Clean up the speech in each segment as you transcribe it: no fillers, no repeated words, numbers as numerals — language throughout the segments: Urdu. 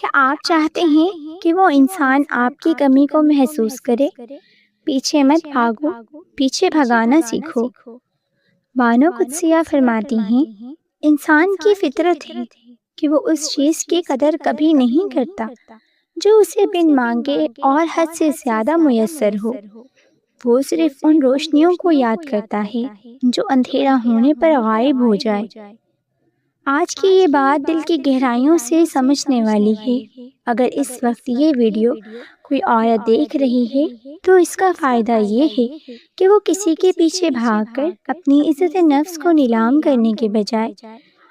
کیا آپ چاہتے ہیں کہ وہ انسان آپ کی کمی کو محسوس کرے؟ پیچھے مت بھاگو، پیچھے بھگانا سیکھو۔ بانو قدسیہ فرماتی ہیں، انسان کی فطرت ہے کہ وہ اس چیز کی قدر کبھی نہیں کرتا جو اسے بن مانگے اور حد سے زیادہ میسر ہو۔ وہ صرف ان روشنیوں کو یاد کرتا ہے جو اندھیرا ہونے پر غائب ہو جائے۔ آج کی یہ بات دل کی گہرائیوں سے سمجھنے والی ہے۔ اگر اس وقت یہ ویڈیو کوئی عورت دیکھ رہی ہے تو اس کا فائدہ یہ ہے کہ وہ کسی کے پیچھے بھاگ کر اپنی عزت نفس کو نیلام کرنے کے بجائے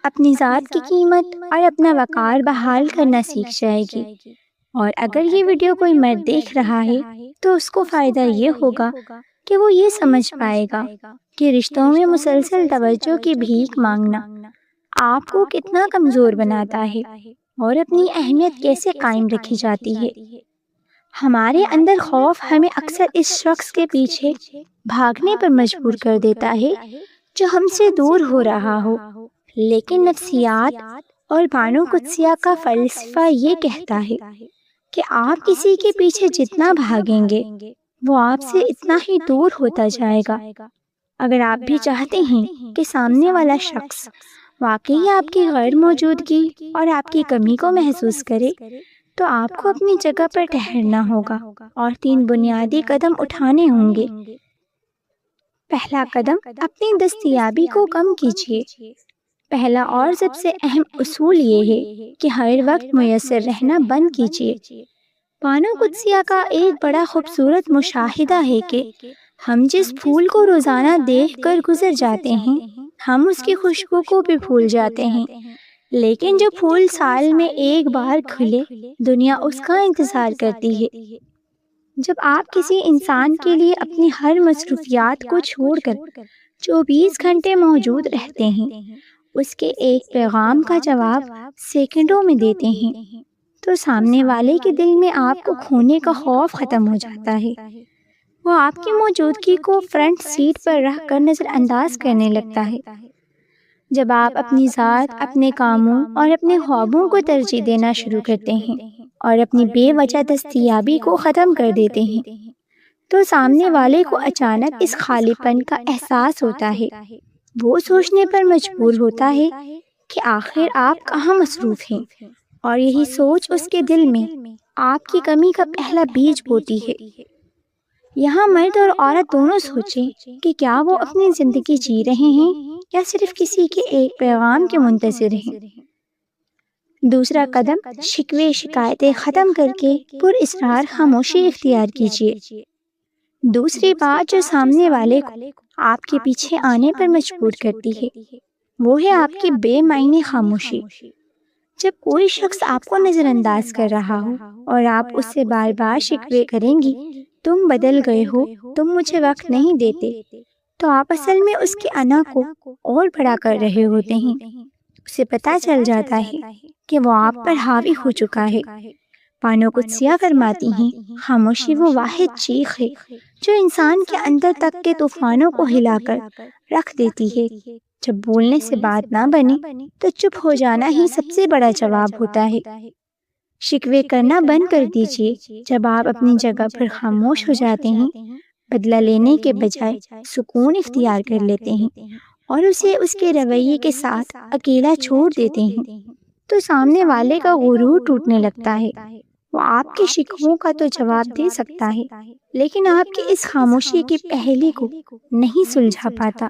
اپنی ذات کی قیمت اور اپنا وقار بحال کرنا سیکھ جائے گی۔ اور اگر یہ ویڈیو کوئی مرد دیکھ رہا ہے تو اس کو فائدہ یہ ہوگا کہ وہ یہ سمجھ پائے گا کہ رشتوں میں مسلسل توجہ کی بھیک مانگنا آپ کو کتنا کمزور بناتا ہے اور اپنی اہمیت کیسے قائم رکھی جاتی ہے۔ ہمارے اندر خوف ہمیں اکثر اس شخص کے پیچھے بھاگنے پر مجبور کر دیتا ہے جو ہم سے دور ہو رہا ہو، لیکن نفسیات اور بانو قدسیہ کا فلسفہ یہ کہتا ہے کہ آپ کسی کے پیچھے جتنا بھاگیں گے وہ آپ سے اتنا ہی دور ہوتا جائے گا۔ اگر آپ بھی چاہتے ہیں کہ سامنے والا شخص واقعی آپ کی غیر موجودگی اور آپ کی کمی کو محسوس کرے تو آپ کو اپنی جگہ پر ٹھہرنا ہوگا اور 3 بنیادی قدم اٹھانے ہوں گے۔ پہلا قدم، اپنی دستیابی کو کم کیجیے۔ پہلا اور سب سے اہم اصول یہ ہے کہ ہر وقت میسر رہنا بند کیجیے۔ بانو قدسیہ کا ایک بڑا خوبصورت مشاہدہ ہے کہ ہم جس پھول کو روزانہ دیکھ کر گزر جاتے ہیں ہم اس کی خوشبو کو بھی بھول جاتے ہیں، لیکن جو پھول سال میں ایک بار کھلے دنیا اس کا انتظار کرتی ہے۔ جب آپ کسی انسان کے لیے اپنی ہر مصروفیات کو چھوڑ کر 24 گھنٹے موجود رہتے ہیں، اس کے ایک پیغام کا جواب سیکنڈوں میں دیتے ہیں، تو سامنے والے کے دل میں آپ کو کھونے کا خوف ختم ہو جاتا ہے۔ وہ آپ کی موجودگی کو فرنٹ سیٹ پر رکھ کر نظر انداز کرنے لگتا ہے۔ جب آپ اپنی ذات، اپنے کاموں اور اپنے خوابوں کو ترجیح دینا شروع کرتے ہیں اور اپنی بے وجہ دستیابی کو ختم کر دیتے ہیں تو سامنے والے کو اچانک اس خالی پن کا احساس ہوتا ہے۔ وہ سوچنے پر مجبور ہوتا ہے کہ آخر آپ کہاں مصروف ہیں، اور یہی سوچ اس کے دل میں آپ کی کمی کا پہلا بیج بوتی ہے۔ یہاں مرد اور عورت دونوں سوچیں کہ کیا وہ اپنی زندگی جی رہے ہیں یا صرف کسی کے ایک پیغام کے منتظر ہیں۔ دوسرا قدم، شکوے شکایتیں ختم کر کے پر اسرار خاموشی اختیار کیجیے۔ دوسری بات جو سامنے والے کو آپ کے پیچھے آنے پر مجبور کرتی ہے وہ ہے آپ کی بے معنی خاموشی۔ جب کوئی شخص آپ کو نظر انداز کر رہا ہو اور آپ اس سے بار بار شکوے کریں گی، تم بدل گئے ہو، تم مجھے وقت نہیں دیتے، تو آپ اصل میں اس کی انا کو اور بڑا کر رہے ہوتے ہیں۔ اسے پتہ چل جاتا ہے کہ وہ آپ پر حاوی ہو چکا ہے۔ بانو قدسیہ فرماتی ہیں، خاموشی وہ واحد چیخ ہے جو انسان کے اندر تک کے طوفانوں کو ہلا کر رکھ دیتی ہے۔ جب بولنے سے بات نہ بنے تو چپ ہو جانا ہی سب سے بڑا جواب ہوتا ہے۔ شکوے کرنا بند کر دیجیے۔ جب آپ اپنی جگہ پر خاموش ہو جاتے ہیں، بدلہ لینے کے بجائے سکون اختیار کر لیتے ہیں اور اسے اس کے رویے کے ساتھ اکیلا چھوڑ دیتے ہیں، تو سامنے والے کا غرور ٹوٹنے لگتا ہے۔ وہ آپ کے شکووں کا تو جواب دے سکتا ہے، لیکن آپ کی اس خاموشی کی پہلی کو نہیں سلجھا پاتا۔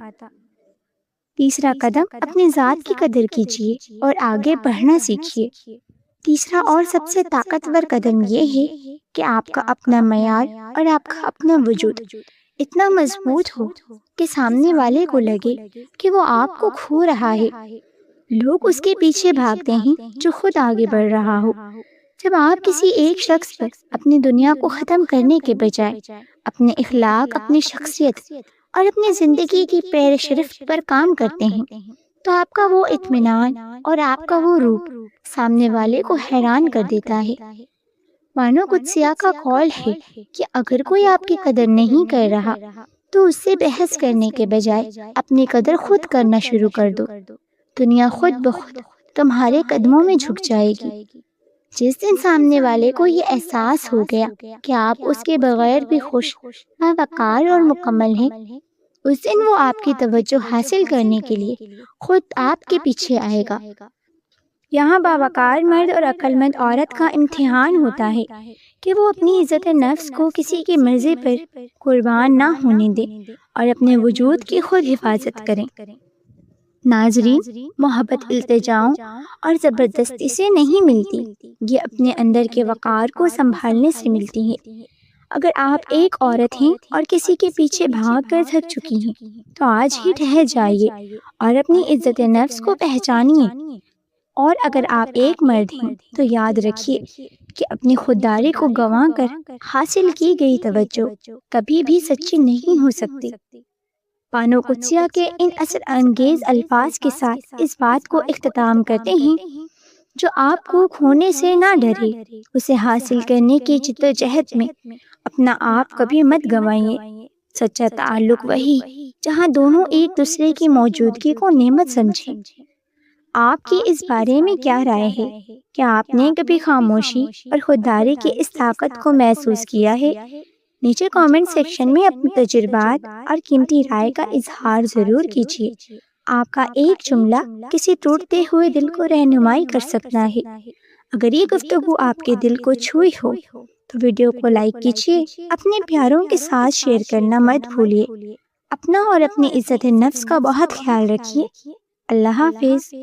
تیسرا قدم، اپنی ذات کی قدر کیجیے اور آگے بڑھنا سیکھیے۔ تیسرا اور سب سے طاقتور قدم یہ ہے کہ آپ کا اپنا معیار اور آپ کا اپنا وجود اتنا مضبوط ہو کہ سامنے والے کو لگے کہ وہ آپ کو کھو رہا ہے۔ لوگ اس کے پیچھے بھاگتے ہیں جو خود آگے بڑھ رہا ہو۔ جب آپ کسی ایک شخص پر اپنی دنیا کو ختم کرنے کے بجائے اپنے اخلاق، اپنی شخصیت اور اپنی زندگی کی پیش رفت پر کام کرتے ہیں تو آپ کا وہ اطمینان اور آپ کا وہ روپ سامنے والے کو حیران کر دیتا ہے۔ بانو قدسیہ کا قول ہے کہ اگر کوئی آپ کی قدر نہیں کر رہا تو اس سے بحث کرنے کے بجائے اپنی قدر خود کرنا شروع کر دو۔ دنیا خود بخود تمہارے قدموں میں جھک جائے گی۔ جس دن سامنے والے کو یہ احساس ہو گیا کہ آپ اس کے بغیر بھی خوش وقار اور مکمل ہیں، اس دن وہ آپ کی توجہ حاصل کرنے کے لیے خود آپ کے پیچھے آئے گا۔ یہاں باوقار مرد اور عقل مند عورت کا امتحان ہوتا ہے کہ وہ اپنی عزت نفس کو کسی کی مرضی پر قربان نہ ہونے دے اور اپنے وجود کی خود حفاظت کریں۔ ناظرین، محبت التجاؤں اور زبردستی سے نہیں ملتی، یہ اپنے اندر کے وقار کو سنبھالنے سے ملتی ہے۔ اگر آپ ایک عورت ہیں اور کسی کے پیچھے بھاگ کر تھک چکی ہیں تو آج ہی ٹھہر جائیے اور اپنی عزت نفس کو پہچانیے۔ اور اگر آپ ایک مرد ہیں تو یاد رکھیے کہ اپنی خودداری کو گنوا کر حاصل کی گئی توجہ کبھی بھی سچی نہیں ہو سکتی۔ بانو قدسیہ کے ان اثر انگیز الفاظ کے ساتھ اس بات کو اختتام کرتے ہیں، جو آپ کو کھونے سے نہ ڈرے، اسے حاصل کرنے کی جدوجہد میں اپنا آپ کبھی مت گنوائیے۔ سچا تعلق وہی جہاں دونوں ایک دوسرے کی موجودگی کو نعمت سمجھیں۔ آپ کی اس بارے میں کیا رائے ہے؟ کیا آپ نے کبھی خاموشی اور خودداری کی اس طاقت کو محسوس کیا ہے؟ نیچے کامنٹ سیکشن میں اپنے تجربات اور قیمتی رائے کا اظہار ضرور کیجیے۔ آپ کا ایک جملہ کسی ٹوٹتے ہوئے دل کو رہنمائی کر سکتا ہے۔ اگر یہ گفتگو آپ کے دل کو چھوئی ہو تو ویڈیو کو لائک کیجیے، اپنے پیاروں کے ساتھ شیئر کرنا مت بھولیے۔ اپنا اور اپنی عزت نفس کا بہت خیال رکھیے۔ اللہ حافظ۔